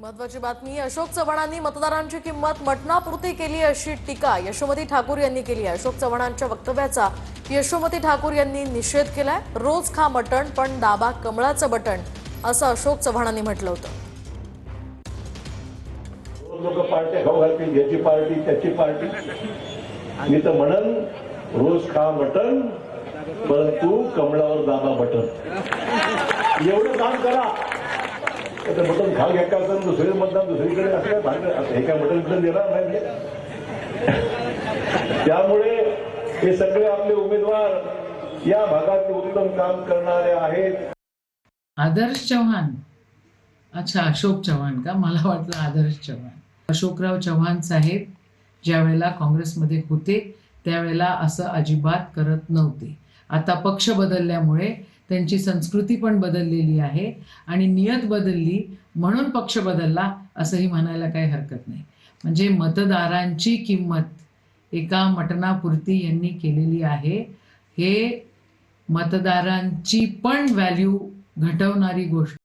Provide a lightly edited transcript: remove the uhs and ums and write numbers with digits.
महत्वाची बातमी. अशोक चव्हाणांनी मतदारांची किंमत मटणापुरती केली अशी टीका यशोमती ठाकूर यांनी केली आहे. अशोक चव्हाणांच्या वक्तव्याचा यशोमती ठाकूर यांनी निषेध केलाय. रोज खा मटण पण दाबा कमळाचं बटण, असं अशोक चव्हाणांनी म्हटलं होतं. लोक पार्ट्या खाऊ घालतील, याची पार्टी त्याची पार्टी. मी तर म्हणन रोज खा मटण परंतु कमळावर दाबा बटन. एवढं काम करा. आता मटण खा घ्या का सर, दुसरे मतदान दुसरीकडे असं भांडण, हे काय मटण बिटन देणार नाही. त्यामुळे हे सगळे आपले उमेदवार या भागात उत्तम काम करणारे आहेत. आदर्श चव्हाण, अच्छा अशोक चव्हाण का, मला वाटलं आदर्श चव्हाण. अशोकराव चव्हाण साहेब ज्या वेळेला काँग्रेसमध्ये होते त्यावेळेला असं अजिबात करत नव्हते. आता पक्ष बदलल्यामुळे त्यांची संस्कृती पण बदललेली आहे आणि नियत बदलली म्हणून पक्ष बदलला असंही म्हणायला काही हरकत नाही. म्हणजे मतदारांची किंमत एका मटणापुरती यांनी केलेली आहे. हे मतदारांची पण व्हॅल्यू घटवणारी गोष्ट